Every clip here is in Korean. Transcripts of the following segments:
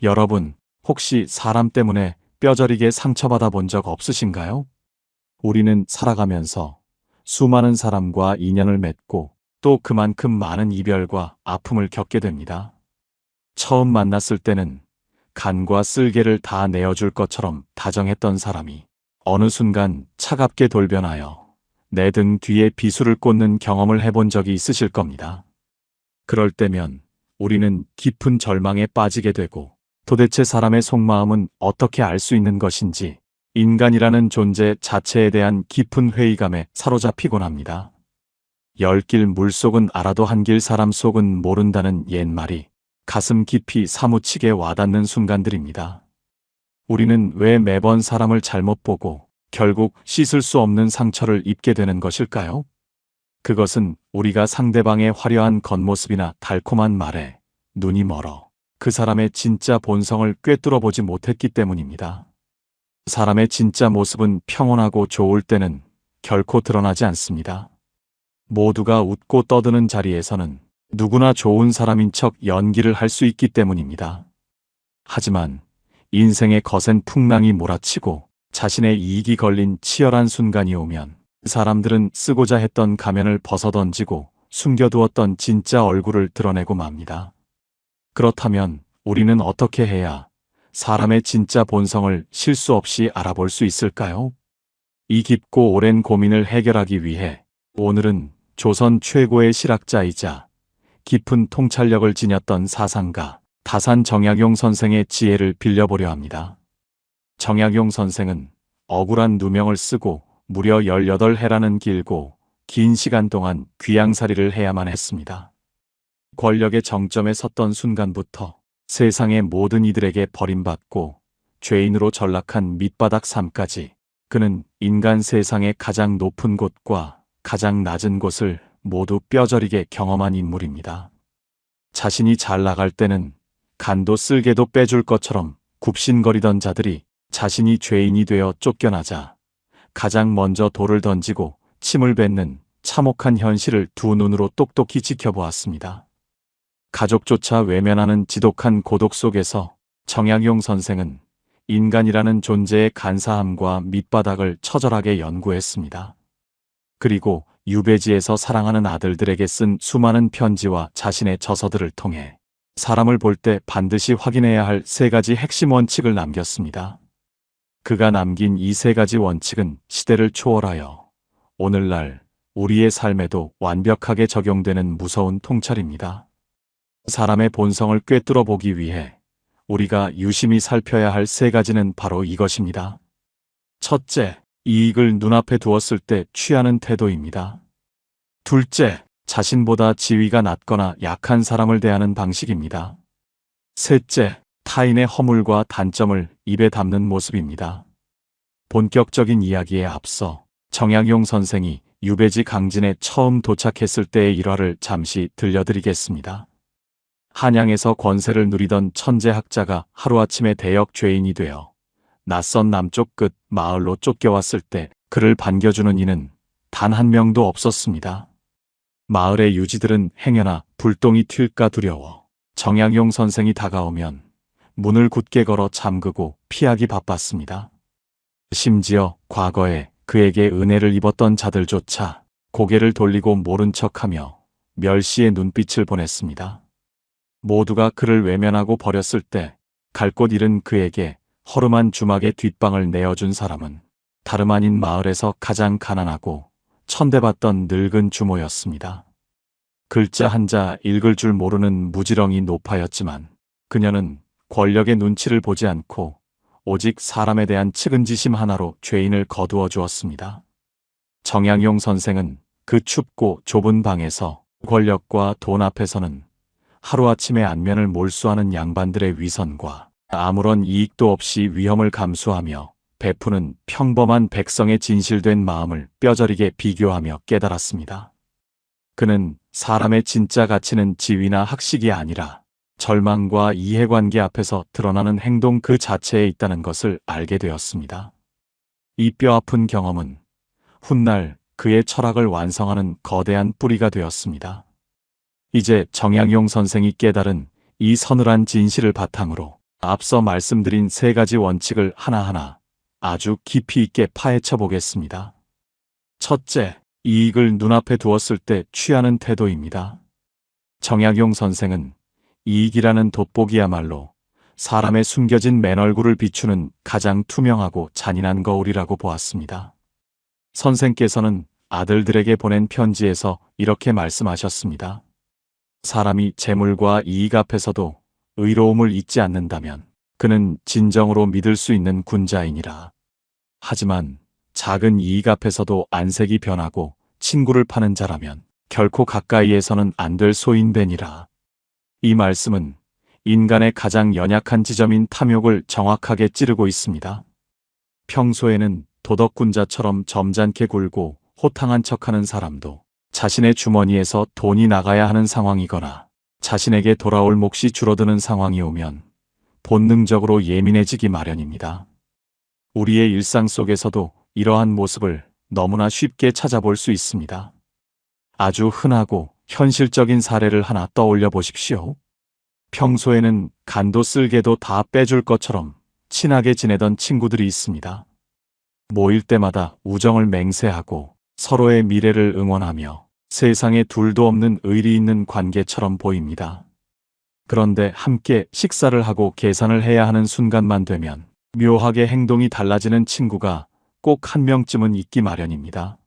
여러분, 혹시 사람 때문에 뼈저리게 상처받아 본 적 없으신가요? 우리는 살아가면서 수많은 사람과 인연을 맺고 또 그만큼 많은 이별과 아픔을 겪게 됩니다. 처음 만났을 때는 간과 쓸개를 다 내어줄 것처럼 다정했던 사람이 어느 순간 차갑게 돌변하여 내 등 뒤에 비수를 꽂는 경험을 해본 적이 있으실 겁니다. 그럴 때면 우리는 깊은 절망에 빠지게 되고 도대체 사람의 속마음은 어떻게 알 수 있는 것인지 인간이라는 존재 자체에 대한 깊은 회의감에 사로잡히곤 합니다. 열 길 물속은 알아도 한 길 사람 속은 모른다는 옛말이 가슴 깊이 사무치게 와닿는 순간들입니다. 우리는 왜 매번 사람을 잘못 보고 결국 씻을 수 없는 상처를 입게 되는 것일까요? 그것은 우리가 상대방의 화려한 겉모습이나 달콤한 말에 눈이 멀어 그 사람의 진짜 본성을 꿰뚫어 보지 못했기 때문입니다. 사람의 진짜 모습은 평온하고 좋을 때는 결코 드러나지 않습니다. 모두가 웃고 떠드는 자리에서는 누구나 좋은 사람인 척 연기를 할 수 있기 때문입니다. 하지만 인생의 거센 풍랑이 몰아치고 자신의 이익이 걸린 치열한 순간이 오면 사람들은 쓰고자 했던 가면을 벗어던지고 숨겨두었던 진짜 얼굴을 드러내고 맙니다. 그렇다면 우리는 어떻게 해야 사람의 진짜 본성을 실수 없이 알아볼 수 있을까요? 이 깊고 오랜 고민을 해결하기 위해 오늘은 조선 최고의 실학자이자 깊은 통찰력을 지녔던 사상가 다산 정약용 선생의 지혜를 빌려보려 합니다. 정약용 선생은 억울한 누명을 쓰고 무려 18해라는 길고 긴 시간 동안 귀양살이를 해야만 했습니다. 권력의 정점에 섰던 순간부터 세상의 모든 이들에게 버림받고 죄인으로 전락한 밑바닥 삶까지 그는 인간 세상의 가장 높은 곳과 가장 낮은 곳을 모두 뼈저리게 경험한 인물입니다. 자신이 잘 나갈 때는 간도 쓸개도 빼줄 것처럼 굽신거리던 자들이 자신이 죄인이 되어 쫓겨나자 가장 먼저 돌을 던지고 침을 뱉는 참혹한 현실을 두 눈으로 똑똑히 지켜보았습니다. 가족조차 외면하는 지독한 고독 속에서 정약용 선생은 인간이라는 존재의 간사함과 밑바닥을 처절하게 연구했습니다. 그리고 유배지에서 사랑하는 아들들에게 쓴 수많은 편지와 자신의 저서들을 통해 사람을 볼 때 반드시 확인해야 할 3가지 핵심 원칙을 남겼습니다. 그가 남긴 이 3가지 원칙은 시대를 초월하여 오늘날 우리의 삶에도 완벽하게 적용되는 무서운 통찰입니다. 사람의 본성을 꿰뚫어 보기 위해 우리가 유심히 살펴야 할 3가지는 바로 이것입니다. 첫째, 이익을 눈앞에 두었을 때 취하는 태도입니다. 둘째, 자신보다 지위가 낮거나 약한 사람을 대하는 방식입니다. 셋째, 타인의 허물과 단점을 입에 담는 모습입니다. 본격적인 이야기에 앞서 정약용 선생이 유배지 강진에 처음 도착했을 때의 일화를 잠시 들려드리겠습니다. 한양에서 권세를 누리던 천재학자가 하루아침에 대역 죄인이 되어 낯선 남쪽 끝 마을로 쫓겨왔을 때 그를 반겨주는 이는 단 한 명도 없었습니다. 마을의 유지들은 행여나 불똥이 튈까 두려워 정약용 선생이 다가오면 문을 굳게 걸어 잠그고 피하기 바빴습니다. 심지어 과거에 그에게 은혜를 입었던 자들조차 고개를 돌리고 모른 척하며 멸시의 눈빛을 보냈습니다. 모두가 그를 외면하고 버렸을 때 갈 곳 잃은 그에게 허름한 주막의 뒷방을 내어준 사람은 다름 아닌 마을에서 가장 가난하고 천대받던 늙은 주모였습니다. 글자 한자 읽을 줄 모르는 무지렁이 노파였지만 그녀는 권력의 눈치를 보지 않고 오직 사람에 대한 측은지심 하나로 죄인을 거두어 주었습니다. 정약용 선생은 그 춥고 좁은 방에서 권력과 돈 앞에서는 하루아침에 안면을 몰수하는 양반들의 위선과 아무런 이익도 없이 위험을 감수하며 베푸는 평범한 백성의 진실된 마음을 뼈저리게 비교하며 깨달았습니다. 그는 사람의 진짜 가치는 지위나 학식이 아니라 절망과 이해관계 앞에서 드러나는 행동 그 자체에 있다는 것을 알게 되었습니다. 이 뼈아픈 경험은 훗날 그의 철학을 완성하는 거대한 뿌리가 되었습니다. 이제 정약용 선생이 깨달은 이 서늘한 진실을 바탕으로 앞서 말씀드린 세 가지 원칙을 하나하나 아주 깊이 있게 파헤쳐 보겠습니다. 첫째, 이익을 눈앞에 두었을 때 취하는 태도입니다. 정약용 선생은 이익이라는 돋보기야말로 사람의 숨겨진 맨얼굴을 비추는 가장 투명하고 잔인한 거울이라고 보았습니다. 선생께서는 아들들에게 보낸 편지에서 이렇게 말씀하셨습니다. 사람이 재물과 이익 앞에서도 의로움을 잊지 않는다면 그는 진정으로 믿을 수 있는 군자이니라. 하지만 작은 이익 앞에서도 안색이 변하고 친구를 파는 자라면 결코 가까이에서는 안 될 소인배니라. 이 말씀은 인간의 가장 연약한 지점인 탐욕을 정확하게 찌르고 있습니다. 평소에는 도덕군자처럼 점잖게 굴고 호탕한 척하는 사람도 자신의 주머니에서 돈이 나가야 하는 상황이거나 자신에게 돌아올 몫이 줄어드는 상황이 오면 본능적으로 예민해지기 마련입니다. 우리의 일상 속에서도 이러한 모습을 너무나 쉽게 찾아볼 수 있습니다. 아주 흔하고 현실적인 사례를 하나 떠올려 보십시오. 평소에는 간도 쓸개도 다 빼줄 것처럼 친하게 지내던 친구들이 있습니다. 모일 때마다 우정을 맹세하고 서로의 미래를 응원하며 세상에 둘도 없는 의리 있는 관계처럼 보입니다. 그런데 함께 식사를 하고 계산을 해야 하는 순간만 되면 묘하게 행동이 달라지는 친구가 꼭 한 명쯤은 있기 마련입니다.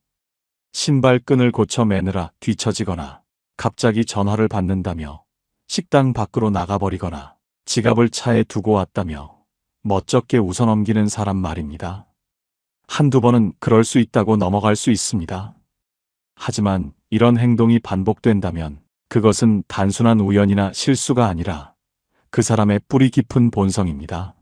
신발끈을 고쳐 매느라 뒤처지거나 갑자기 전화를 받는다며 식당 밖으로 나가버리거나 지갑을 차에 두고 왔다며 멋쩍게 웃어넘기는 사람 말입니다. 한두 번은 그럴 수 있다고 넘어갈 수 있습니다. 하지만 이런 행동이 반복된다면 그것은 단순한 우연이나 실수가 아니라 그 사람의 뿌리 깊은 본성입니다.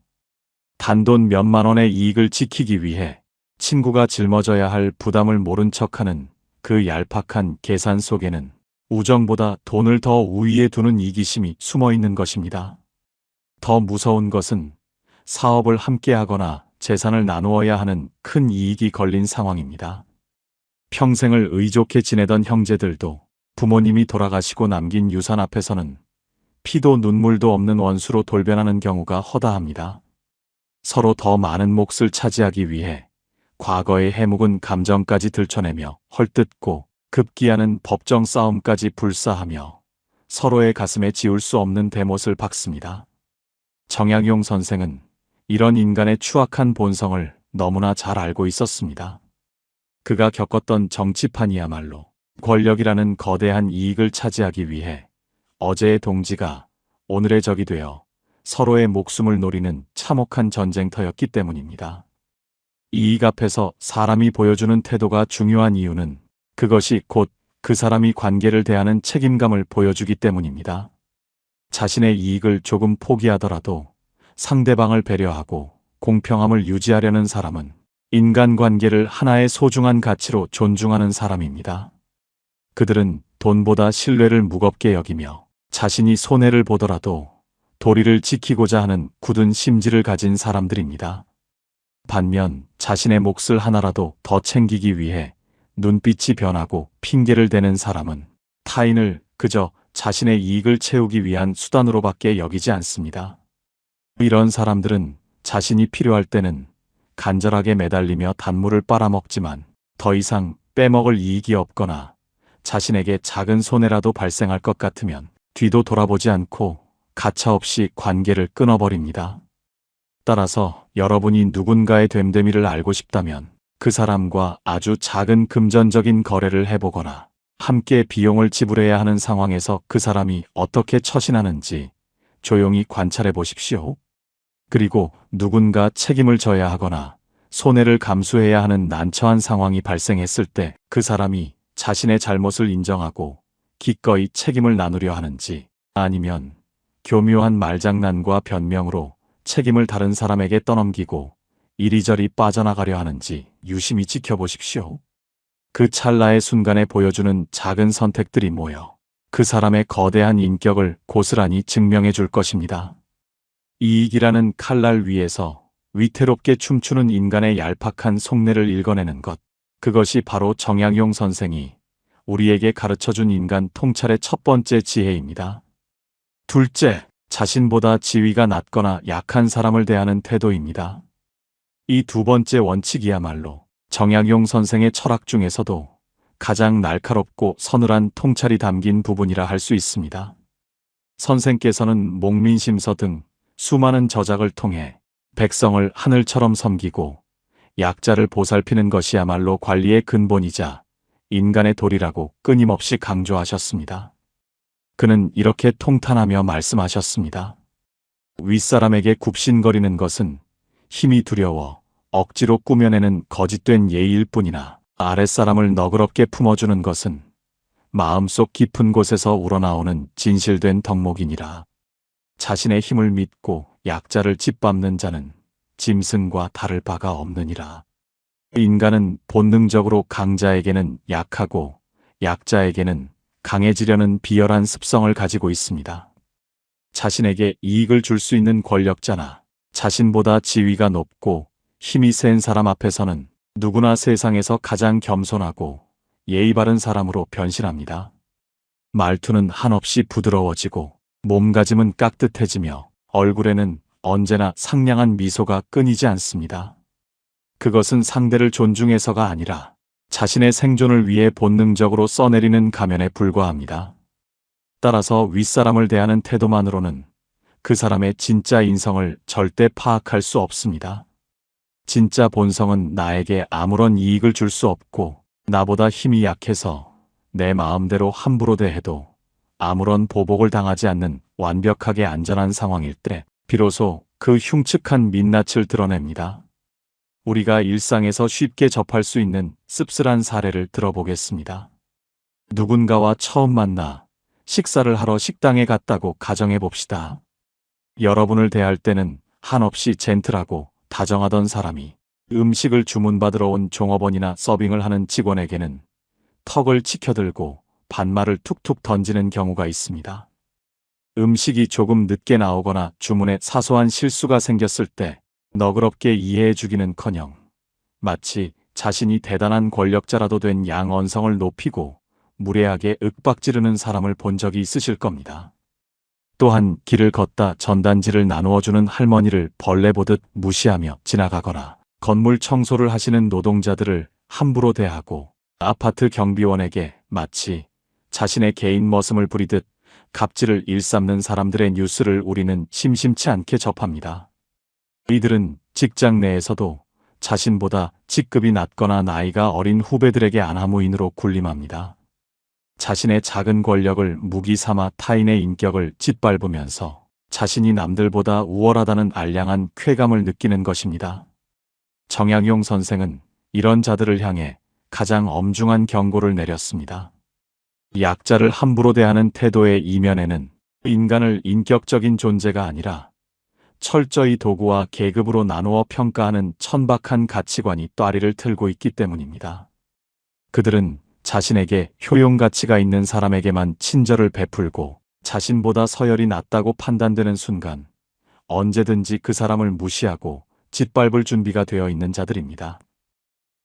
단돈 몇만 원의 이익을 지키기 위해 친구가 짊어져야 할 부담을 모른 척하는 그 얄팍한 계산 속에는 우정보다 돈을 더 우위에 두는 이기심이 숨어 있는 것입니다. 더 무서운 것은 사업을 함께 하거나 재산을 나누어야 하는 큰 이익이 걸린 상황입니다. 평생을 의좋게 지내던 형제들도 부모님이 돌아가시고 남긴 유산 앞에서는 피도 눈물도 없는 원수로 돌변하는 경우가 허다합니다. 서로 더 많은 몫을 차지하기 위해 과거의 해묵은 감정까지 들춰내며 헐뜯고 급기야는 법정 싸움까지 불사하며 서로의 가슴에 지울 수 없는 대못을 박습니다. 정약용 선생은 이런 인간의 추악한 본성을 너무나 잘 알고 있었습니다. 그가 겪었던 정치판이야말로 권력이라는 거대한 이익을 차지하기 위해 어제의 동지가 오늘의 적이 되어 서로의 목숨을 노리는 참혹한 전쟁터였기 때문입니다. 이익 앞에서 사람이 보여주는 태도가 중요한 이유는 그것이 곧 그 사람이 관계를 대하는 책임감을 보여주기 때문입니다. 자신의 이익을 조금 포기하더라도 상대방을 배려하고 공평함을 유지하려는 사람은 인간관계를 하나의 소중한 가치로 존중하는 사람입니다. 그들은 돈보다 신뢰를 무겁게 여기며 자신이 손해를 보더라도 도리를 지키고자 하는 굳은 심지를 가진 사람들입니다. 반면 자신의 몫을 하나라도 더 챙기기 위해 눈빛이 변하고 핑계를 대는 사람은 타인을 그저 자신의 이익을 채우기 위한 수단으로밖에 여기지 않습니다. 이런 사람들은 자신이 필요할 때는 간절하게 매달리며 단물을 빨아먹지만 더 이상 빼먹을 이익이 없거나 자신에게 작은 손해라도 발생할 것 같으면 뒤도 돌아보지 않고 가차없이 관계를 끊어버립니다. 따라서 여러분이 누군가의 됨됨이를 알고 싶다면 그 사람과 아주 작은 금전적인 거래를 해보거나 함께 비용을 지불해야 하는 상황에서 그 사람이 어떻게 처신하는지 조용히 관찰해 보십시오. 그리고 누군가 책임을 져야 하거나 손해를 감수해야 하는 난처한 상황이 발생했을 때 그 사람이 자신의 잘못을 인정하고 기꺼이 책임을 나누려 하는지 아니면 교묘한 말장난과 변명으로 책임을 다른 사람에게 떠넘기고 이리저리 빠져나가려 하는지 유심히 지켜보십시오. 그 찰나의 순간에 보여주는 작은 선택들이 모여 그 사람의 거대한 인격을 고스란히 증명해 줄 것입니다. 이익이라는 칼날 위에서 위태롭게 춤추는 인간의 얄팍한 속내를 읽어내는 것, 그것이 바로 정약용 선생이 우리에게 가르쳐준 인간 통찰의 첫 번째 지혜입니다. 둘째, 자신보다 지위가 낮거나 약한 사람을 대하는 태도입니다. 이 두 번째 원칙이야말로 정약용 선생의 철학 중에서도 가장 날카롭고 서늘한 통찰이 담긴 부분이라 할 수 있습니다. 선생께서는 목민심서 등 수많은 저작을 통해 백성을 하늘처럼 섬기고 약자를 보살피는 것이야말로 관리의 근본이자 인간의 도리라고 끊임없이 강조하셨습니다. 그는 이렇게 통탄하며 말씀하셨습니다. 윗사람에게 굽신거리는 것은 힘이 두려워 억지로 꾸며내는 거짓된 예의일 뿐이나 아랫사람을 너그럽게 품어주는 것은 마음속 깊은 곳에서 우러나오는 진실된 덕목이니라. 자신의 힘을 믿고 약자를 짓밟는 자는 짐승과 다를 바가 없느니라. 인간은 본능적으로 강자에게는 약하고 약자에게는 강해지려는 비열한 습성을 가지고 있습니다. 자신에게 이익을 줄 수 있는 권력자나 자신보다 지위가 높고 힘이 센 사람 앞에서는 누구나 세상에서 가장 겸손하고 예의 바른 사람으로 변신합니다. 말투는 한없이 부드러워지고 몸가짐은 깍듯해지며 얼굴에는 언제나 상냥한 미소가 끊이지 않습니다. 그것은 상대를 존중해서가 아니라 자신의 생존을 위해 본능적으로 써내리는 가면에 불과합니다. 따라서 윗사람을 대하는 태도만으로는 그 사람의 진짜 인성을 절대 파악할 수 없습니다. 진짜 본성은 나에게 아무런 이익을 줄 수 없고 나보다 힘이 약해서 내 마음대로 함부로 대해도 아무런 보복을 당하지 않는 완벽하게 안전한 상황일 때 비로소 그 흉측한 민낯을 드러냅니다. 우리가 일상에서 쉽게 접할 수 있는 씁쓸한 사례를 들어보겠습니다. 누군가와 처음 만나 식사를 하러 식당에 갔다고 가정해 봅시다. 여러분을 대할 때는 한없이 젠틀하고 다정하던 사람이 음식을 주문받으러 온 종업원이나 서빙을 하는 직원에게는 턱을 치켜들고 반말을 툭툭 던지는 경우가 있습니다. 음식이 조금 늦게 나오거나 주문에 사소한 실수가 생겼을 때 너그럽게 이해해 주기는커녕 마치 자신이 대단한 권력자라도 된 양언성을 높이고 무례하게 윽박지르는 사람을 본 적이 있으실 겁니다. 또한 길을 걷다 전단지를 나누어주는 할머니를 벌레 보듯 무시하며 지나가거나 건물 청소를 하시는 노동자들을 함부로 대하고 아파트 경비원에게 마치 자신의 개인 머슴을 부리듯 갑질을 일삼는 사람들의 뉴스를 우리는 심심치 않게 접합니다. 이들은 직장 내에서도 자신보다 직급이 낮거나 나이가 어린 후배들에게 안하무인으로 군림합니다. 자신의 작은 권력을 무기 삼아 타인의 인격을 짓밟으면서 자신이 남들보다 우월하다는 알량한 쾌감을 느끼는 것입니다. 정약용 선생은 이런 자들을 향해 가장 엄중한 경고를 내렸습니다. 약자를 함부로 대하는 태도의 이면에는 인간을 인격적인 존재가 아니라 철저히 도구와 계급으로 나누어 평가하는 천박한 가치관이 따리를 틀고 있기 때문입니다. 그들은 자신에게 효용 가치가 있는 사람에게만 친절을 베풀고 자신보다 서열이 낮다고 판단되는 순간 언제든지 그 사람을 무시하고 짓밟을 준비가 되어 있는 자들입니다.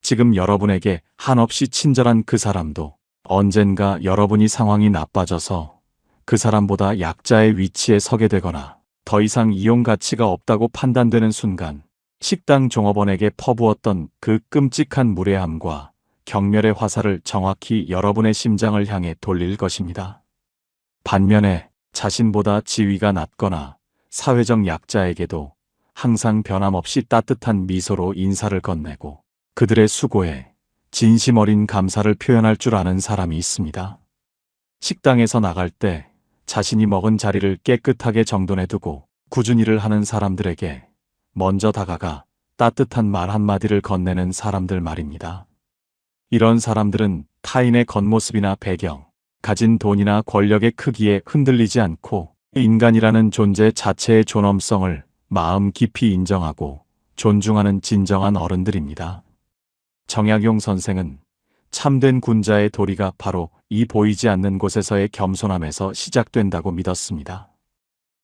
지금 여러분에게 한없이 친절한 그 사람도 언젠가 여러분이 상황이 나빠져서 그 사람보다 약자의 위치에 서게 되거나 더 이상 이용 가치가 없다고 판단되는 순간 식당 종업원에게 퍼부었던 그 끔찍한 무례함과 경멸의 화살을 정확히 여러분의 심장을 향해 돌릴 것입니다. 반면에 자신보다 지위가 낮거나 사회적 약자에게도 항상 변함없이 따뜻한 미소로 인사를 건네고 그들의 수고에 진심 어린 감사를 표현할 줄 아는 사람이 있습니다. 식당에서 나갈 때 자신이 먹은 자리를 깨끗하게 정돈해두고 꾸준히 일을 하는 사람들에게 먼저 다가가 따뜻한 말 한마디를 건네는 사람들 말입니다. 이런 사람들은 타인의 겉모습이나 배경, 가진 돈이나 권력의 크기에 흔들리지 않고 인간이라는 존재 자체의 존엄성을 마음 깊이 인정하고 존중하는 진정한 어른들입니다. 정약용 선생은 참된 군자의 도리가 바로 이 보이지 않는 곳에서의 겸손함에서 시작된다고 믿었습니다.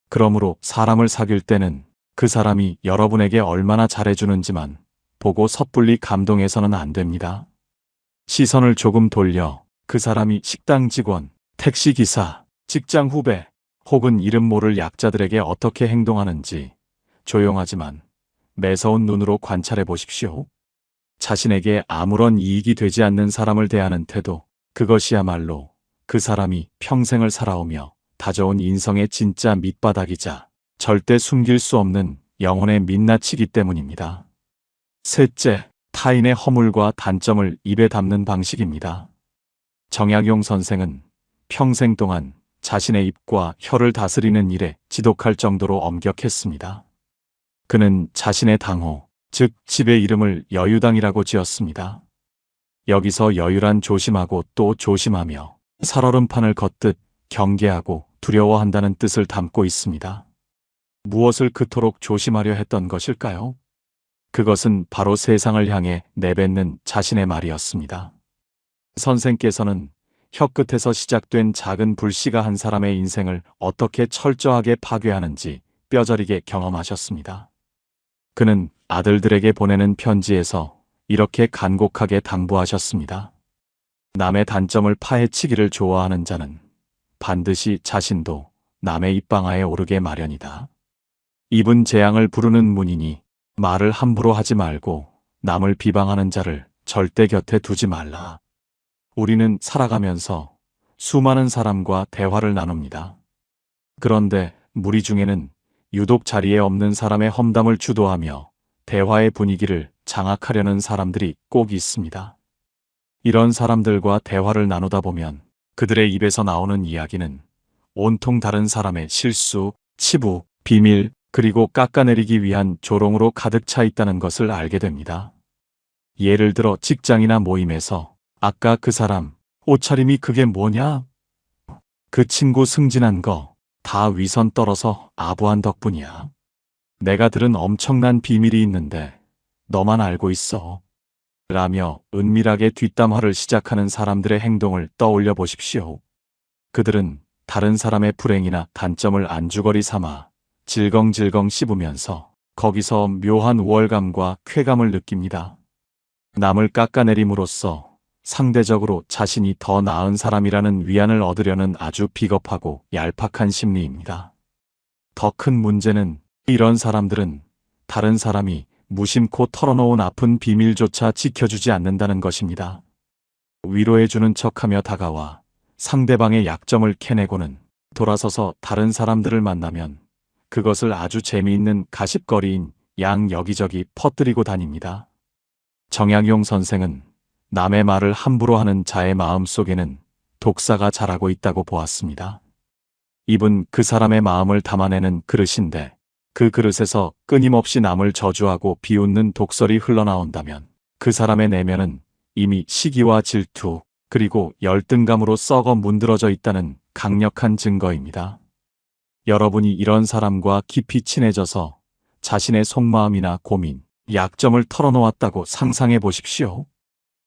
그러므로 사람을 사귈 때는 그 사람이 여러분에게 얼마나 잘해주는지만 보고 섣불리 감동해서는 안 됩니다. 시선을 조금 돌려 그 사람이 식당 직원, 택시기사, 직장 후배 혹은 이름 모를 약자들에게 어떻게 행동하는지 조용하지만 매서운 눈으로 관찰해 보십시오. 자신에게 아무런 이익이 되지 않는 사람을 대하는 태도, 그것이야말로 그 사람이 평생을 살아오며 다져온 인성의 진짜 밑바닥이자 절대 숨길 수 없는 영혼의 민낯이기 때문입니다. 셋째, 타인의 허물과 단점을 입에 담는 방식입니다. 정약용 선생은 평생 동안 자신의 입과 혀를 다스리는 일에 지독할 정도로 엄격했습니다. 그는 자신의 당호, 즉 집의 이름을 여유당이라고 지었습니다. 여기서 여유란 조심하고 또 조심하며 살얼음판을 걷듯 경계하고 두려워한다는 뜻을 담고 있습니다. 무엇을 그토록 조심하려 했던 것일까요? 그것은 바로 세상을 향해 내뱉는 자신의 말이었습니다. 선생께서는 혀끝에서 시작된 작은 불씨가 한 사람의 인생을 어떻게 철저하게 파괴하는지 뼈저리게 경험하셨습니다. 그는 아들들에게 보내는 편지에서 이렇게 간곡하게 당부하셨습니다. 남의 단점을 파헤치기를 좋아하는 자는 반드시 자신도 남의 입방아에 오르게 마련이다. 입은 재앙을 부르는 문이니 말을 함부로 하지 말고 남을 비방하는 자를 절대 곁에 두지 말라. 우리는 살아가면서 수많은 사람과 대화를 나눕니다. 그런데 무리 중에는 유독 자리에 없는 사람의 험담을 주도하며 대화의 분위기를 장악하려는 사람들이 꼭 있습니다. 이런 사람들과 대화를 나누다 보면 그들의 입에서 나오는 이야기는 온통 다른 사람의 실수, 치부, 비밀, 그리고 깎아내리기 위한 조롱으로 가득 차 있다는 것을 알게 됩니다. 예를 들어 직장이나 모임에서 아까 그 사람 옷차림이 그게 뭐냐? 그 친구 승진한 거 다 위선 떨어서 아부한 덕분이야. 내가 들은 엄청난 비밀이 있는데 너만 알고 있어. 라며 은밀하게 뒷담화를 시작하는 사람들의 행동을 떠올려 보십시오. 그들은 다른 사람의 불행이나 단점을 안주거리 삼아 질겅질겅 씹으면서 거기서 묘한 우월감과 쾌감을 느낍니다. 남을 깎아내림으로써 상대적으로 자신이 더 나은 사람이라는 위안을 얻으려는 아주 비겁하고 얄팍한 심리입니다. 더 큰 문제는 이런 사람들은 다른 사람이 무심코 털어놓은 아픈 비밀조차 지켜주지 않는다는 것입니다. 위로해주는 척하며 다가와 상대방의 약점을 캐내고는 돌아서서 다른 사람들을 만나면 그것을 아주 재미있는 가십거리인 양 여기저기 퍼뜨리고 다닙니다. 정약용 선생은 남의 말을 함부로 하는 자의 마음 속에는 독사가 자라고 있다고 보았습니다. 입은 그 사람의 마음을 담아내는 그릇인데 그 그릇에서 끊임없이 남을 저주하고 비웃는 독설이 흘러나온다면 그 사람의 내면은 이미 시기와 질투 그리고 열등감으로 썩어 문드러져 있다는 강력한 증거입니다. 여러분이 이런 사람과 깊이 친해져서 자신의 속마음이나 고민, 약점을 털어놓았다고 상상해 보십시오.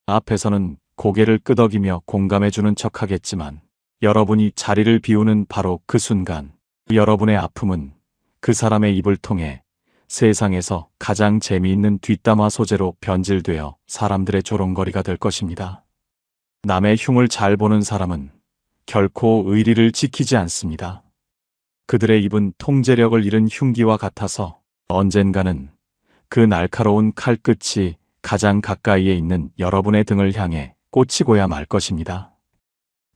앞에서는 고개를 끄덕이며 공감해주는 척하겠지만 여러분이 자리를 비우는 바로 그 순간 여러분의 아픔은 그 사람의 입을 통해 세상에서 가장 재미있는 뒷담화 소재로 변질되어 사람들의 조롱거리가 될 것입니다. 남의 흉을 잘 보는 사람은 결코 의리를 지키지 않습니다. 그들의 입은 통제력을 잃은 흉기와 같아서 언젠가는 그 날카로운 칼끝이 가장 가까이에 있는 여러분의 등을 향해 꽂히고야 말 것입니다.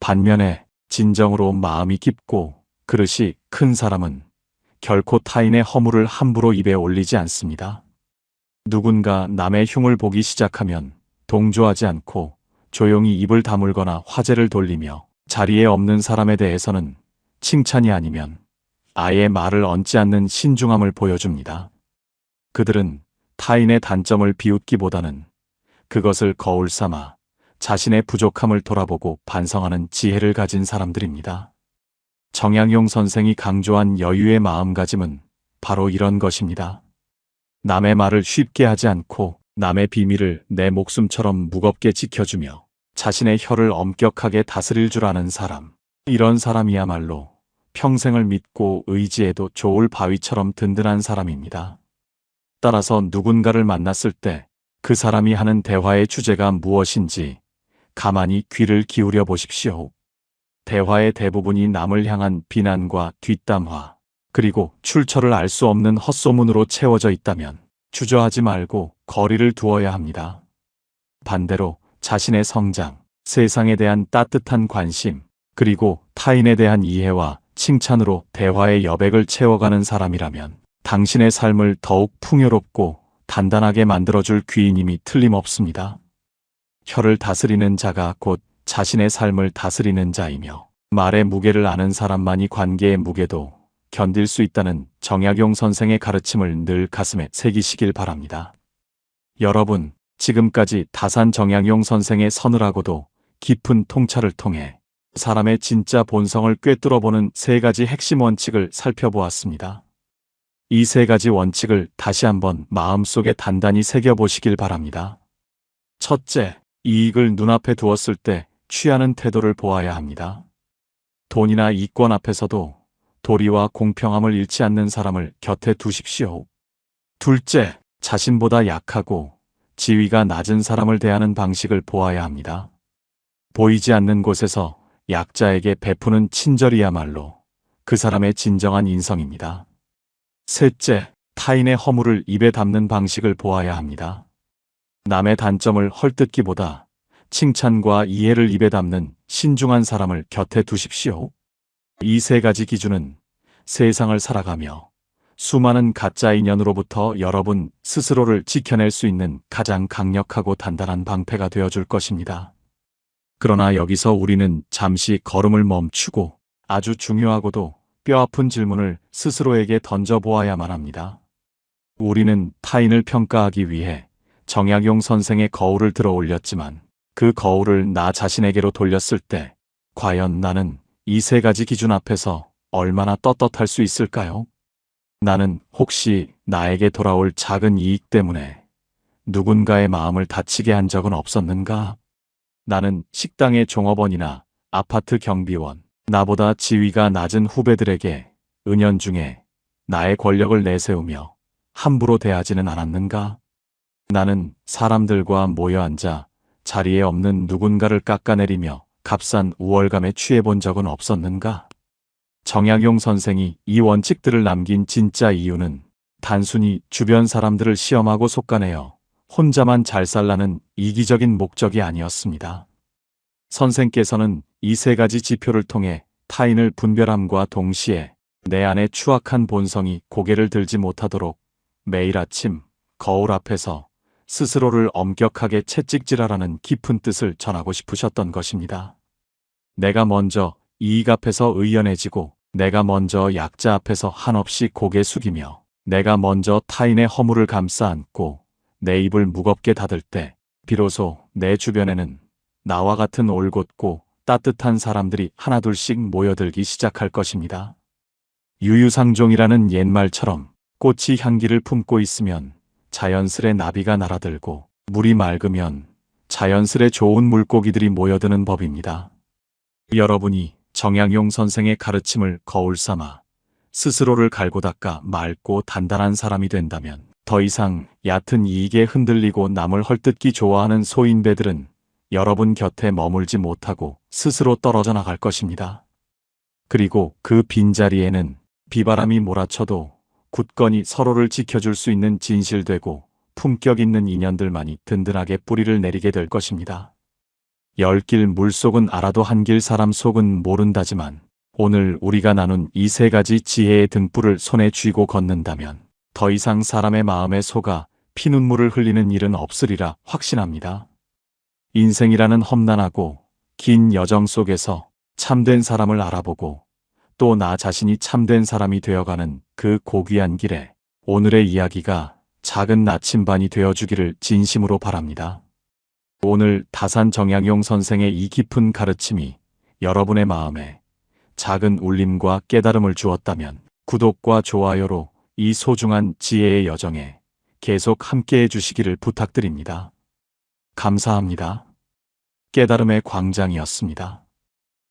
반면에 진정으로 마음이 깊고 그릇이 큰 사람은 결코 타인의 허물을 함부로 입에 올리지 않습니다. 누군가 남의 흉을 보기 시작하면 동조하지 않고 조용히 입을 다물거나 화제를 돌리며 자리에 없는 사람에 대해서는 칭찬이 아니면 아예 말을 얹지 않는 신중함을 보여줍니다. 그들은 타인의 단점을 비웃기보다는 그것을 거울 삼아 자신의 부족함을 돌아보고 반성하는 지혜를 가진 사람들입니다. 정약용 선생이 강조한 여유의 마음가짐은 바로 이런 것입니다. 남의 말을 쉽게 하지 않고 남의 비밀을 내 목숨처럼 무겁게 지켜주며 자신의 혀를 엄격하게 다스릴 줄 아는 사람. 이런 사람이야말로 평생을 믿고 의지해도 좋을 바위처럼 든든한 사람입니다. 따라서 누군가를 만났을 때 그 사람이 하는 대화의 주제가 무엇인지 가만히 귀를 기울여 보십시오. 대화의 대부분이 남을 향한 비난과 뒷담화, 그리고 출처를 알 수 없는 헛소문으로 채워져 있다면 주저하지 말고 거리를 두어야 합니다. 반대로 자신의 성장, 세상에 대한 따뜻한 관심, 그리고 타인에 대한 이해와 칭찬으로 대화의 여백을 채워가는 사람이라면 당신의 삶을 더욱 풍요롭고 단단하게 만들어줄 귀인임이 틀림없습니다. 혀를 다스리는 자가 곧 자신의 삶을 다스리는 자이며, 말의 무게를 아는 사람만이 관계의 무게도 견딜 수 있다는 정약용 선생의 가르침을 늘 가슴에 새기시길 바랍니다. 여러분, 지금까지 다산 정약용 선생의 서늘하고도 깊은 통찰을 통해 사람의 진짜 본성을 꿰뚫어보는 3가지 핵심 원칙을 살펴보았습니다. 이 3가지 원칙을 다시 한번 마음속에 단단히 새겨보시길 바랍니다. 첫째, 이익을 눈앞에 두었을 때 취하는 태도를 보아야 합니다. 돈이나 이권 앞에서도 도리와 공평함을 잃지 않는 사람을 곁에 두십시오. 둘째, 자신보다 약하고 지위가 낮은 사람을 대하는 방식을 보아야 합니다. 보이지 않는 곳에서 약자에게 베푸는 친절이야말로 그 사람의 진정한 인성입니다. 셋째, 타인의 허물을 입에 담는 방식을 보아야 합니다. 남의 단점을 헐뜯기보다 칭찬과 이해를 입에 담는 신중한 사람을 곁에 두십시오. 이 3가지 기준은 세상을 살아가며 수많은 가짜 인연으로부터 여러분 스스로를 지켜낼 수 있는 가장 강력하고 단단한 방패가 되어줄 것입니다. 그러나 여기서 우리는 잠시 걸음을 멈추고 아주 중요하고도 뼈아픈 질문을 스스로에게 던져보아야만 합니다. 우리는 타인을 평가하기 위해 정약용 선생의 거울을 들어 올렸지만 그 거울을 나 자신에게로 돌렸을 때 과연 나는 이 3가지 기준 앞에서 얼마나 떳떳할 수 있을까요? 나는 혹시 나에게 돌아올 작은 이익 때문에 누군가의 마음을 다치게 한 적은 없었는가? 나는 식당의 종업원이나 아파트 경비원, 나보다 지위가 낮은 후배들에게 은연중에 나의 권력을 내세우며 함부로 대하지는 않았는가? 나는 사람들과 모여 앉아 자리에 없는 누군가를 깎아내리며 값싼 우월감에 취해본 적은 없었는가? 정약용 선생이 이 원칙들을 남긴 진짜 이유는 단순히 주변 사람들을 시험하고 속아내어 혼자만 잘 살라는 이기적인 목적이 아니었습니다. 선생께서는 이 3가지 지표를 통해 타인을 분별함과 동시에 내 안의 추악한 본성이 고개를 들지 못하도록 매일 아침 거울 앞에서 스스로를 엄격하게 채찍질하라는 깊은 뜻을 전하고 싶으셨던 것입니다. 내가 먼저 이익 앞에서 의연해지고, 내가 먼저 약자 앞에서 한없이 고개 숙이며, 내가 먼저 타인의 허물을 감싸 안고 내 입을 무겁게 닫을 때 비로소 내 주변에는 나와 같은 올곧고 따뜻한 사람들이 하나둘씩 모여들기 시작할 것입니다. 유유상종이라는 옛말처럼 꽃이 향기를 품고 있으면 자연스레 나비가 날아들고, 물이 맑으면 자연스레 좋은 물고기들이 모여드는 법입니다. 여러분이 정약용 선생의 가르침을 거울 삼아 스스로를 갈고 닦아 맑고 단단한 사람이 된다면 더 이상 얕은 이익에 흔들리고 남을 헐뜯기 좋아하는 소인배들은 여러분 곁에 머물지 못하고 스스로 떨어져 나갈 것입니다. 그리고 그 빈자리에는 비바람이 몰아쳐도 굳건히 서로를 지켜줄 수 있는 진실되고 품격 있는 인연들만이 든든하게 뿌리를 내리게 될 것입니다. 10길 물속은 알아도 한 길 사람 속은 모른다지만 오늘 우리가 나눈 이 3가지 지혜의 등불을 손에 쥐고 걷는다면 더 이상 사람의 마음에 속아 피눈물을 흘리는 일은 없으리라 확신합니다. 인생이라는 험난하고 긴 여정 속에서 참된 사람을 알아보고 또 나 자신이 참된 사람이 되어가는 그 고귀한 길에 오늘의 이야기가 작은 나침반이 되어주기를 진심으로 바랍니다. 오늘 다산 정약용 선생의 이 깊은 가르침이 여러분의 마음에 작은 울림과 깨달음을 주었다면 구독과 좋아요로 이 소중한 지혜의 여정에 계속 함께해 주시기를 부탁드립니다. 감사합니다. 깨달음의 광장이었습니다.